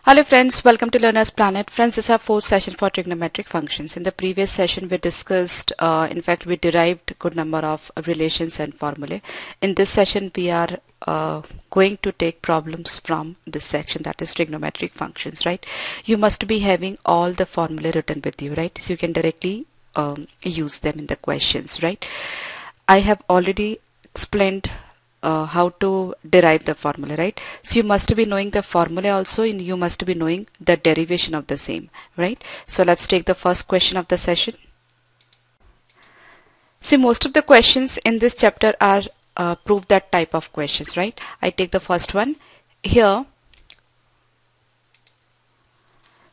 Hello friends, welcome to Learner's Planet. Friends, this is our fourth session for trigonometric functions. In the previous session we discussed, in fact we derived a good number of relations and formulae. In this session we are going to take problems from this section, that is trigonometric functions, right? You must be having all the formulae written with you, right? So you can directly use them in the questions, right? I have already explained how to derive the formula, right? So you must be knowing the formula also, and you must be knowing the derivation of the same, right? So let's take the first question of the session. See, most of the questions in this chapter are prove that type of questions, right? I take the first one here.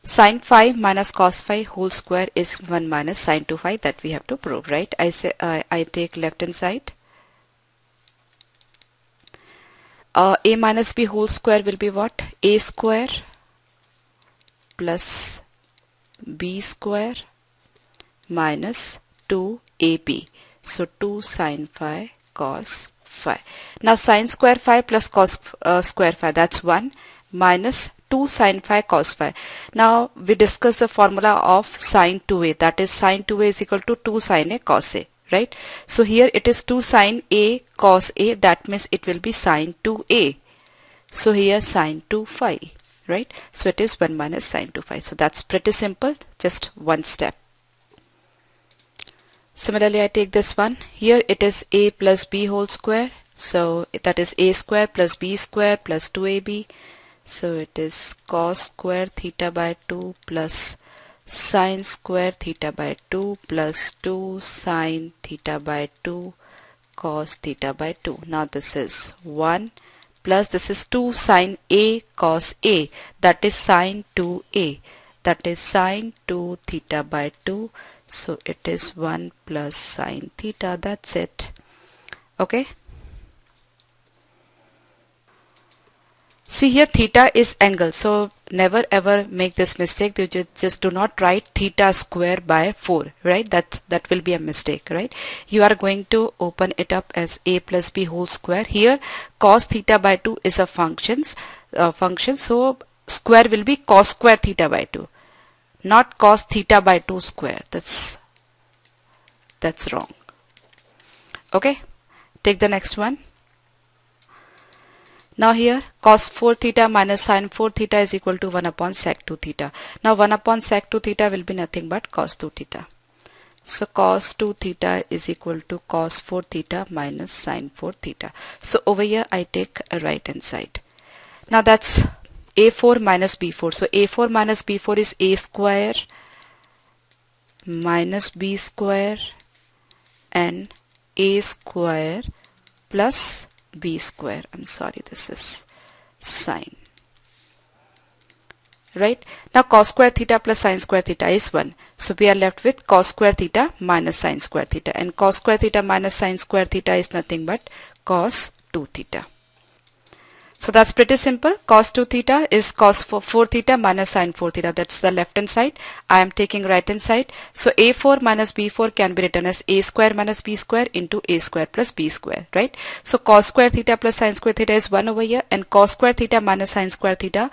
Sin phi minus cos phi whole square is 1 minus sin 2 phi, that we have to prove, right? I say I take left hand side. A minus b whole square will be what? A square plus b square minus 2ab. So 2 sin phi cos phi. Now sin square phi plus cos square phi, that's 1 minus 2 sin phi cos phi. Now we discuss the formula of sin 2a, that is sin 2a is equal to 2 sin a cos a. Right? So here it is 2 sin a cos a, that means it will be sin 2a. So here sin 2 phi, right? So it is 1 minus sin 2 phi. So that's pretty simple, just one step. Similarly, I take this one. Here it is a plus b whole square. So that is a square plus b square plus 2ab. So it is cos square theta by 2 plus sin square theta by 2 plus 2 sin theta by 2 cos theta by 2. Now this is 1 plus this is 2 sin a cos a, that is sin 2a, that is sin 2 theta by 2. So it is 1 plus sin theta, that's it. Okay. See here theta is angle, so never ever make this mistake. You just do not write theta square by 4, right? That will be a mistake, right? You are going to open it up as a plus b whole square. Here cos theta by 2 is a function, so square will be cos square theta by 2, not cos theta by 2 square. That's wrong. Okay, take the next one. Now here cos 4 theta minus sin 4 theta is equal to 1 upon sec 2 theta. Now 1 upon sec 2 theta will be nothing but cos 2 theta. So cos 2 theta is equal to cos 4 theta minus sin 4 theta. So over here I take a right hand side. Now that's a4 minus b4. So a4 minus b4 is a square minus b square and a square plus b square. I'm sorry, this is sine. Right? Now cos square theta plus sin square theta is 1. So we are left with cos square theta minus sin square theta, and cos square theta minus sin square theta is nothing but cos 2 theta. So that's pretty simple. Cos 2 theta is cos 4 theta minus sin 4 theta. That's the left hand side. I am taking right hand side. So a4 minus b4 can be written as a square minus b square into a square plus b square, right? So cos square theta plus sin square theta is 1 over here, and cos square theta minus sin square theta,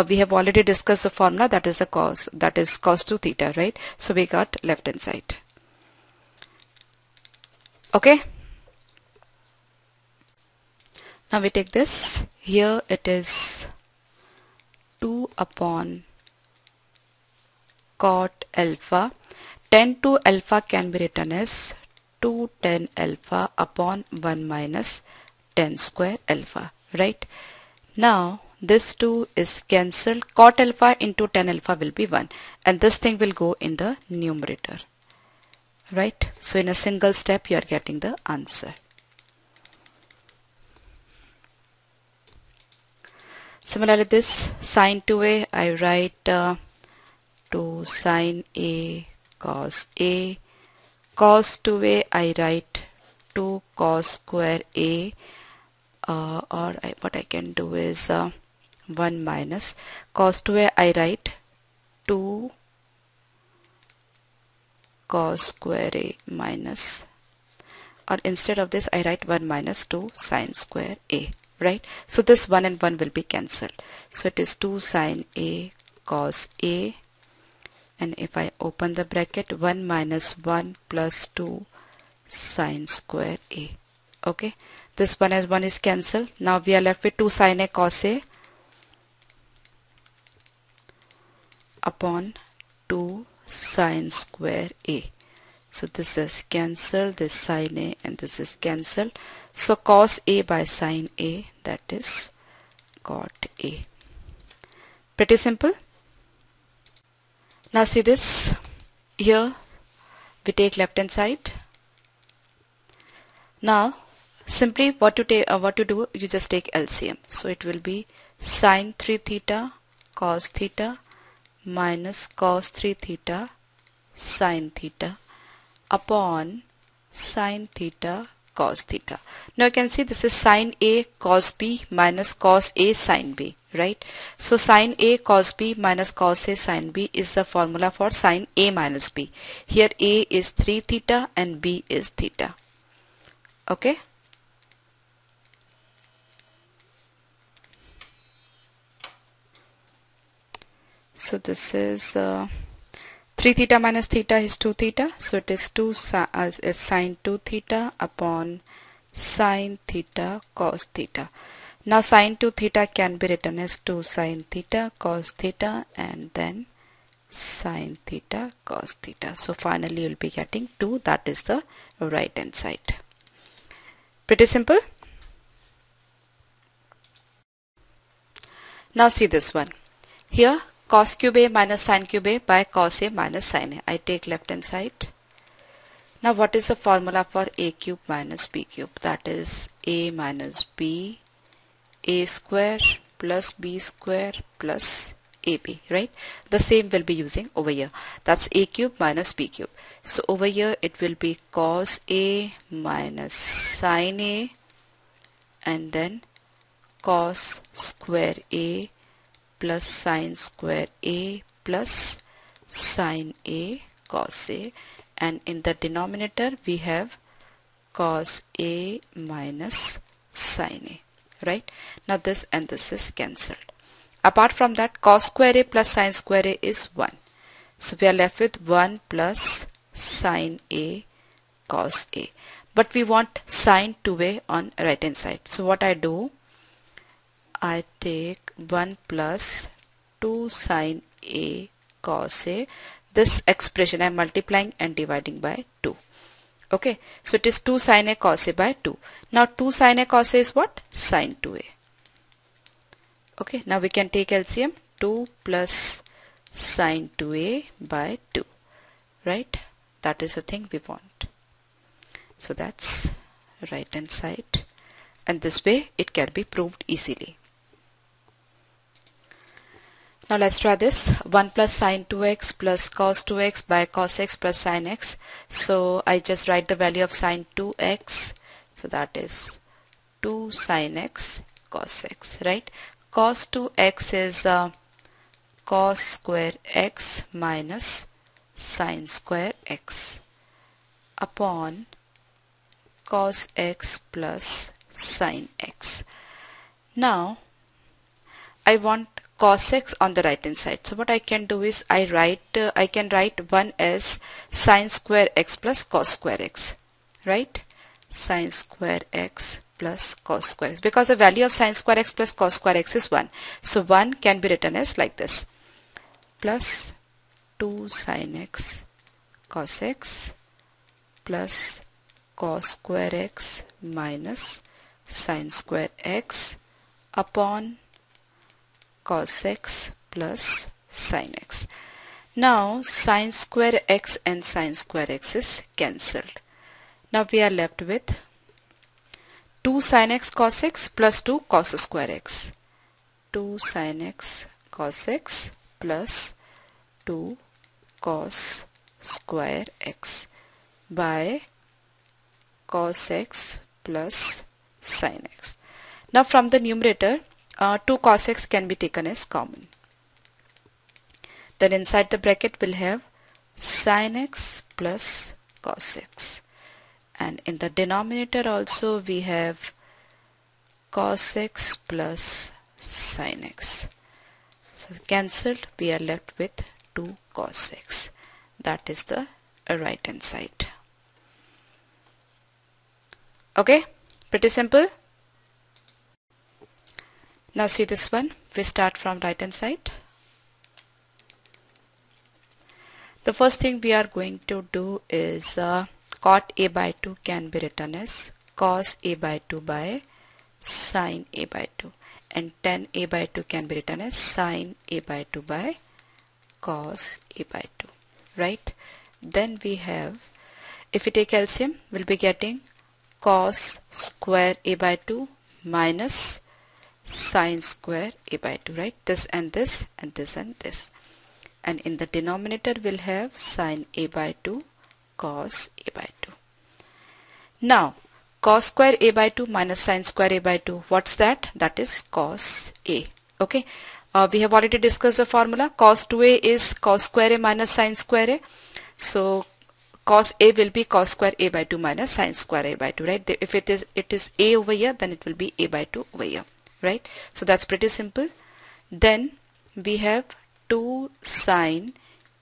we have already discussed the formula, that is the cos, that is cos 2 theta, right? So we got left hand side. Okay. Now we take this. Here it is 2 upon cot alpha. Tan to alpha can be written as 2 tan alpha upon 1 minus tan square alpha, right? Now this 2 is cancelled. Cot alpha into tan alpha will be 1, and this thing will go in the numerator, right? So in a single step you are getting the answer. Similarly, this sin 2a, I write 2 sin a cos a. Cos 2a, I write 2 cos square a, what I can do is 1 minus cos 2a, I write 2 cos square a minus, or instead of this I write 1 minus 2 sin square a. right? So this 1 and 1 will be cancelled. So it is 2 sine A cos A, and if I open the bracket, 1 minus 1 plus 2 sine square A. Okay, this 1 as 1 is cancelled. Now we are left with 2 sine A cos A upon 2 sine square A. So this is cancelled, this sine A and this is cancelled. So cos A by sine A, that is cot A. Pretty simple. Now see this, here we take left hand side. Now simply what you do, you just take LCM. So it will be sine 3 theta cos theta minus cos 3 theta sine theta upon sine theta cos theta. Now you can see this is sine A cos B minus cos A sine B, right? So sine A cos B minus cos A sine B is the formula for sine A minus B. Here A is 3 theta and B is theta. Okay. So this is 3 theta minus theta is 2 theta. So it is 2 sine 2 theta upon sine theta cos theta. Now sine 2 theta can be written as 2 sine theta cos theta and then sine theta cos theta. So finally you will be getting 2, that is the right hand side. Pretty simple. Now see this one. Here cos cube A minus sine cube A by cos A minus sine A. I take left hand side. Now what is the formula for A cube minus B cube? That is A minus B, A square plus B square plus AB, right? The same will be using over here. That's A cube minus B cube. So over here it will be cos A minus sine A and then cos square A plus sine square A plus sine A cos A, and in the denominator we have cos A minus sine A, right? Now this and this is cancelled. Apart from that, cos square A plus sine square A is 1. So we are left with 1 plus sine A cos A. But we want sine 2A on right hand side. So what I do, I take 1 plus 2 sine A cos A. This expression I am multiplying and dividing by 2. Okay, so it is 2 sine A cos A by 2. Now 2 sine A cos A is what? Sine 2A. Okay, now we can take LCM. 2 plus sine 2A by 2, right? That is the thing we want. So that's right hand side, and this way it can be proved easily. Now let's try this. 1 plus sine 2x plus cos 2x by cos x plus sine x. So I just write the value of sine 2x. So that is 2 sine x cos x, right? Cos 2x is cos square x minus sine square x upon cos x plus sine x. Now I want cos x on the right hand side. So what I can do is I can write 1 as sine square x plus cos square x, right? Sine square x plus cos square x, because the value of sine square x plus cos square x is 1. So 1 can be written as like this, plus 2 sine x cos x plus cos square x minus sine square x upon cos x plus sine x. Now sine square x and sine square x is cancelled. Now we are left with 2 sine x cos x plus 2 cos square x. 2 sine x cos x plus 2 cos square x by cos x plus sine x. Now from the numerator 2 cos x can be taken as common. Then inside the bracket we'll have sine x plus cos x, and in the denominator also we have cos x plus sin x. So cancelled, we are left with 2 cos x. That is the right hand side. Okay, pretty simple. Now see this one, we start from right hand side. The first thing we are going to do is cot a by 2 can be written as cos a by 2 by sin a by 2, and tan a by 2 can be written as sin a by 2 by cos a by 2, right? Then we have, if we take LCM, we'll be getting cos square a by 2 minus sin square a by 2, right? This and this and this and this. And in the denominator we'll have sin a by 2 cos a by 2. Now cos square a by 2 minus sin square a by 2, what's that? That is cos a. Okay, we have already discussed the formula. Cos 2a is cos square a minus sin square a. So cos a will be cos square a by 2 minus sin square a by 2, right? If it is a over here, then it will be a by 2 over here, right? So that's pretty simple. Then we have 2 sin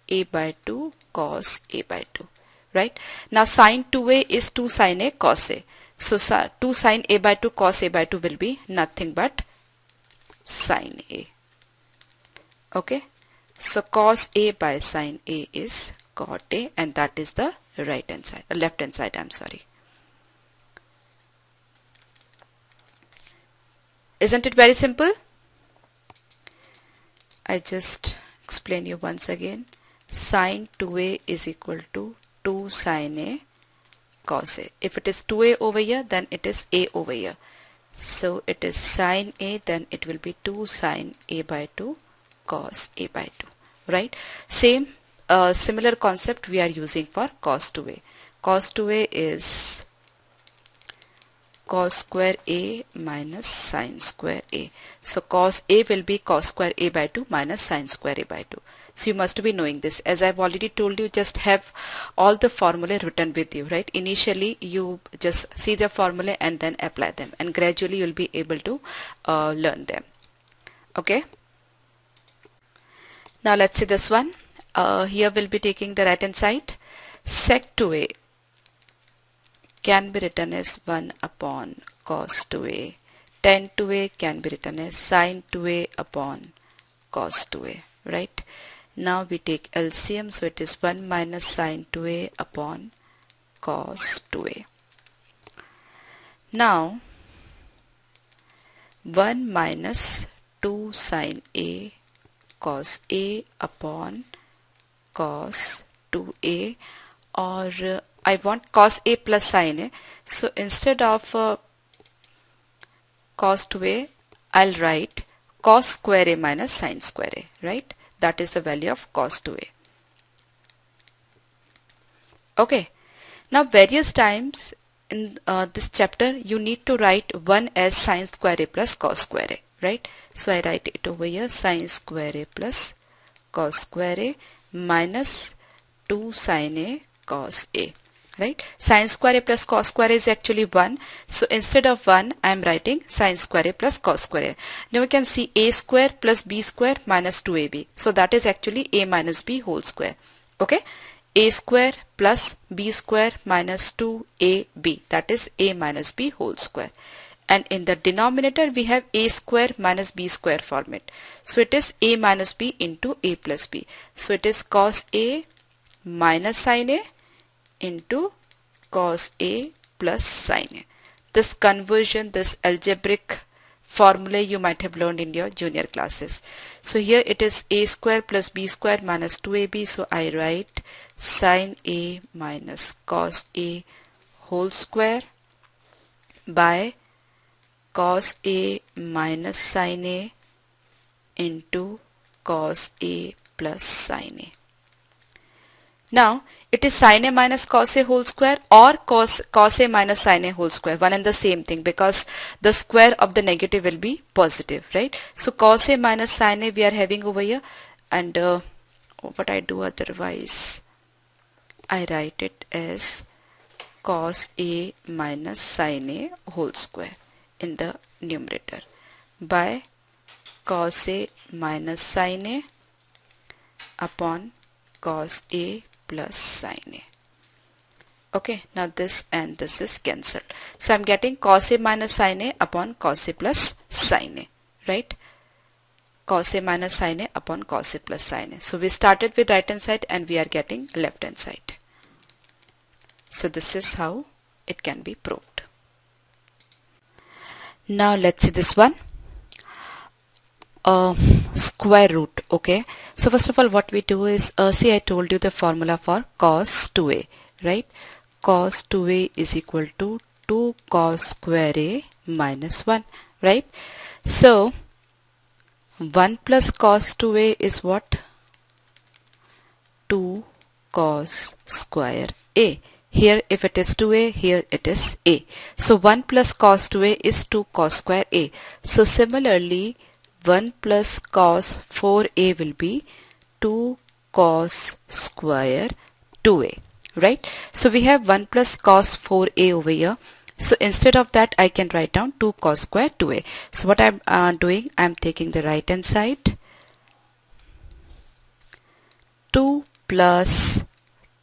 a by 2 cos a by 2, right? Now sin 2a is 2 sin a cos a. So 2 sin a by 2 cos a by 2 will be nothing but sin a. Okay, so cos a by sin a is cot a, and that is the right hand side, left hand side, I'm sorry. Isn't it very simple? I just explain you once again. Sin 2a is equal to 2 sin a cos a. If it is 2a over here, then it is a over here. So it is sin a, then it will be 2 sin a by 2 cos a by 2, right? Same similar concept we are using for cos 2a. Cos 2a is cos square a minus sin square a. So cos a will be cos square a by 2 minus sin square a by 2. So you must be knowing this. As I've already told you, just have all the formula written with you, right? Initially you just see the formula and then apply them, and gradually you'll be able to learn them. Okay, now let's see this one. Here we'll be taking the right hand side. Sec 2a can be written as 1 upon cos 2a. Tan 2a can be written as sin 2a upon cos 2a, right? Now we take LCM, so it is 1 minus sin 2a upon cos 2a. Now 1 minus 2 sin a cos a upon cos 2a, or I want cos a plus sin a. So instead of cos 2a, I'll write cos square a minus sin square a, right? That is the value of cos 2a. Okay, now various times in this chapter you need to write 1 as sin square a plus cos square a, right? So I write it over here, sin square a plus cos square a minus 2 sin a cos a, right? Sin square a plus cos square a is actually 1. So instead of 1, I am writing sin square a plus cos square a. Now we can see a square plus b square minus 2ab. So that is actually a minus b whole square. Okay, a square plus b square minus 2ab, that is a minus b whole square. And in the denominator we have a square minus b square format. So it is a minus b into a plus b. So it is cos a minus sin a into cos a plus sin a. This conversion, this algebraic formula you might have learned in your junior classes. So here it is a square plus b square minus 2ab. So I write sin a minus cos a whole square by cos a minus sin a into cos a plus sin a. Now it is sin a minus cos a whole square or cos a minus sin a whole square, one and the same thing, because the square of the negative will be positive, right? So cos a minus sin a we are having over here, and what I do otherwise, I write it as cos a minus sin a whole square in the numerator by cos A minus sin A upon cos A plus sin A. Okay, now this and this is cancelled. So I'm getting cos A minus sin A upon cos A plus sin A, right? Cos A minus sin A upon cos A plus sin A. So we started with right hand side and we are getting left hand side. So this is how it can be proved. Now let's see this one. Square root. Okay, so first of all what we do is see, I told you the formula for cos 2a, right? Cos 2a is equal to 2 cos square a minus 1, right? So 1 plus cos 2a is what? 2 cos square a. Here if it is 2a, here it is a. So 1 plus cos 2a is 2 cos square a. So similarly 1 plus cos 4a will be 2 cos square 2a, right? So we have 1 plus cos 4a over here. So instead of that I can write down 2 cos square 2a. So what I'm doing, I'm taking the right hand side. 2 plus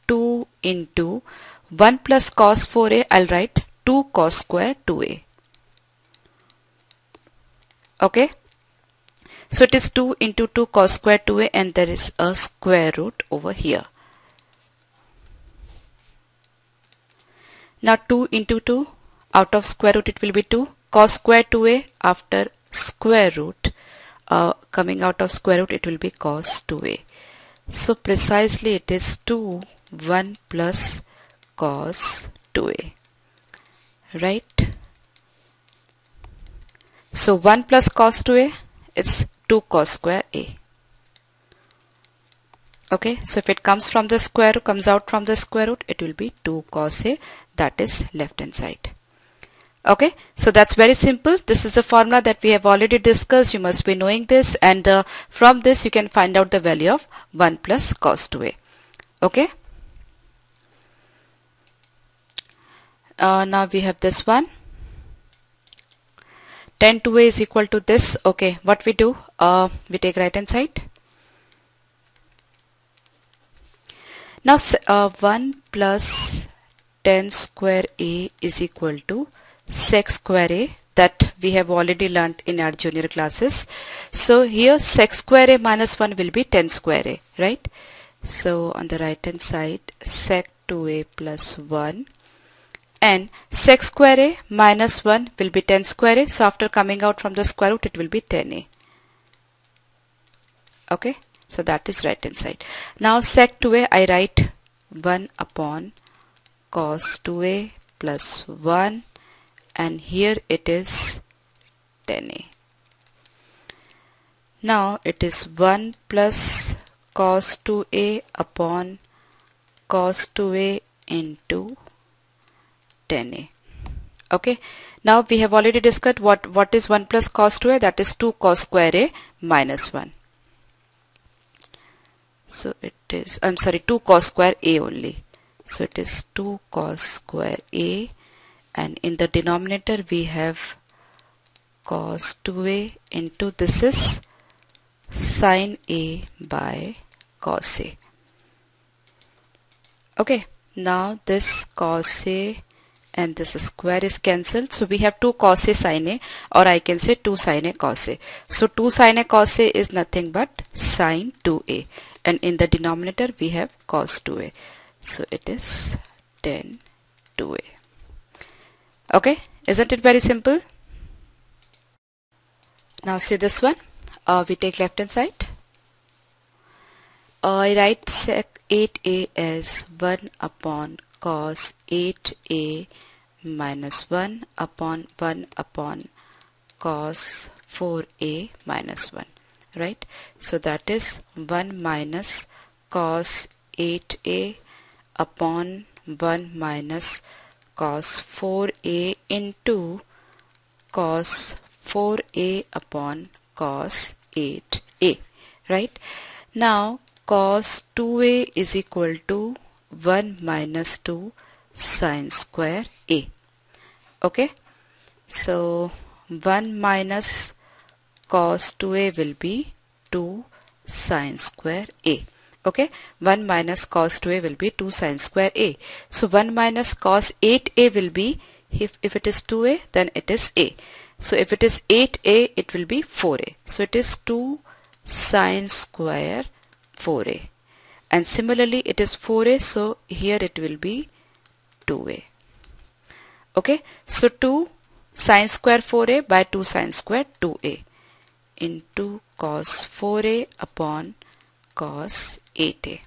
2 into 1 plus cos 4a, I'll write 2 cos square 2a. Okay, so it is 2 into 2 cos square 2a and there is a square root over here. Now 2 into 2, out of square root it will be 2 cos square 2a, after square root coming out of square root it will be cos 2a. So precisely it is 2 1 plus cos 2a, right? So 1 plus cos 2a is 2 cos square a. Okay, so if it comes from the square root, comes out from the square root, it will be 2 cos a, that is left hand side. Okay, so that's very simple. This is a formula that we have already discussed. You must be knowing this, and from this you can find out the value of 1 plus cos 2a. Okay. Now we have this one. Tan 2a is equal to this. Okay, what we do? We take right hand side. Now 1 plus tan square a is equal to sec square a, that we have already learnt in our junior classes. So here sec square a minus 1 will be tan square a, right? So on the right hand side sec 2a plus 1, and sec square a minus 1 will be tan square a. So after coming out from the square root it will be tan a. Okay, so that is right hand side. Now sec 2a I write 1 upon cos 2a plus 1, and here it is tan a. Now it is 1 plus cos 2a upon cos 2a into tan a. Okay, now we have already discussed what is 1 plus cos 2a, that is 2 cos square a minus 1. So it is, I'm sorry, 2 cos square a only. So it is 2 cos square a, and in the denominator we have cos 2a into, this is sin a by cos a. Okay, now this cos a and this square is cancelled. So we have 2 cos a sin a, or I can say 2 sin a cos a. So 2 sin a cos a is nothing but sin 2a, and in the denominator we have cos 2a. So it is tan 2a. Okay, isn't it very simple? Now see this one. We take left hand side. I write sec 8a as 1 upon cos 8a minus 1 upon cos 4a minus 1, right? So that is 1 minus cos 8a upon 1 minus cos 4a into cos 4a upon cos 8a, right? Now cos 2a is equal to 1 minus 2 sin square a. Okay, so 1 minus cos 2a will be 2 sine square a. Okay, 1 minus cos 2a will be 2 sine square a. So 1 minus cos 8a will be, if it is 2a, then it is a. So if it is 8a, it will be 4a. So it is 2 sine square 4a. And similarly, it is 4a, so here it will be 2a. Okay, so 2 sine square 4a by 2 sine square 2a into cos 4a upon cos 8a.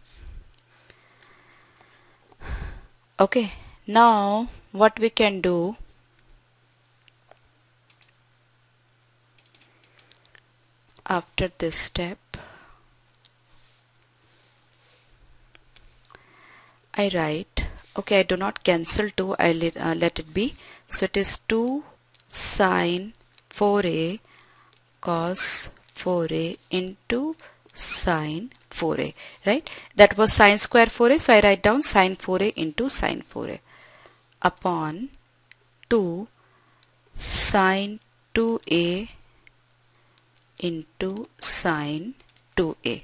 Okay, now what we can do, after this step, I write, okay, I do not cancel 2, I let it be. So it is 2 sine 4a cos 4a into sine 4a, right? That was sine square 4a, so I write down sine 4a into sine 4a upon 2 sine 2a into sine 2a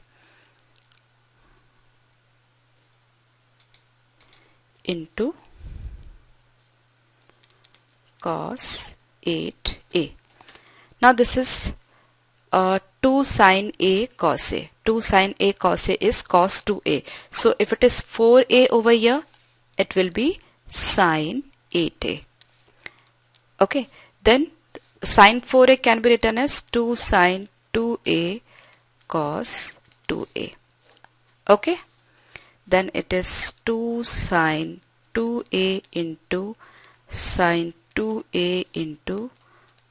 into cos 8a. Now this is 2 sine a cos a. 2 sine a cos a is cos 2a. So if it is 4a over here, it will be sine 8a. Okay, then sine 4a can be written as 2 sine 2a cos 2a. Okay, then it is 2 sine 2a into sine 2a into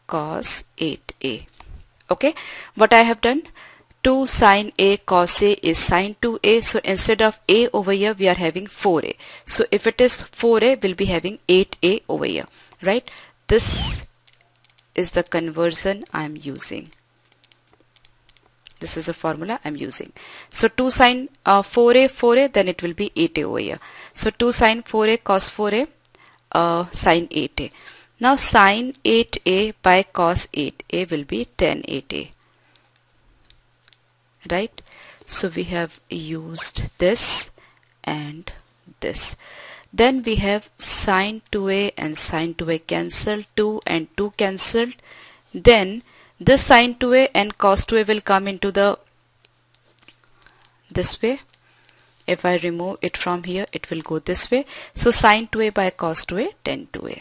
cos 8a. Okay, what I have done, 2 sine a cos a is sine 2a, so instead of a over here we are having 4a. So if it is 4a, we'll be having 8a over here, right? This is the conversion I'm using. This is a formula I'm using. So 2 sine 4a, then it will be 8a over here. So 2 sine 4a cos 4a sine 8a. Now sine 8a by cos 8a will be tan 8a. Right? So we have used this and this. Then we have sine 2a and sine 2a cancelled, 2 and 2 cancelled. Then this sine 2a and cos 2a will come into the this way. If I remove it from here, it will go this way. So sine 2a by cos 2a, tan 2a.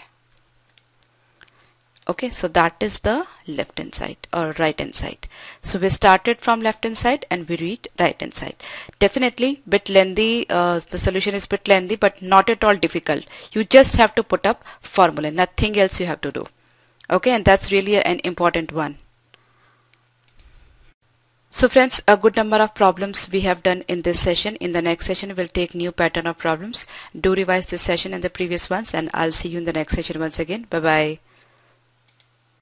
Okay, so that is the left hand side or right hand side. So we started from left hand side and we read right hand side. Definitely bit lengthy, the solution is bit lengthy, but not at all difficult. You just have to put up formula, nothing else you have to do. Okay, and that's really an important one. So friends, a good number of problems we have done in this session. In the next session, we'll take new pattern of problems. Do revise this session and the previous ones, and I'll see you in the next session once again. Bye-bye.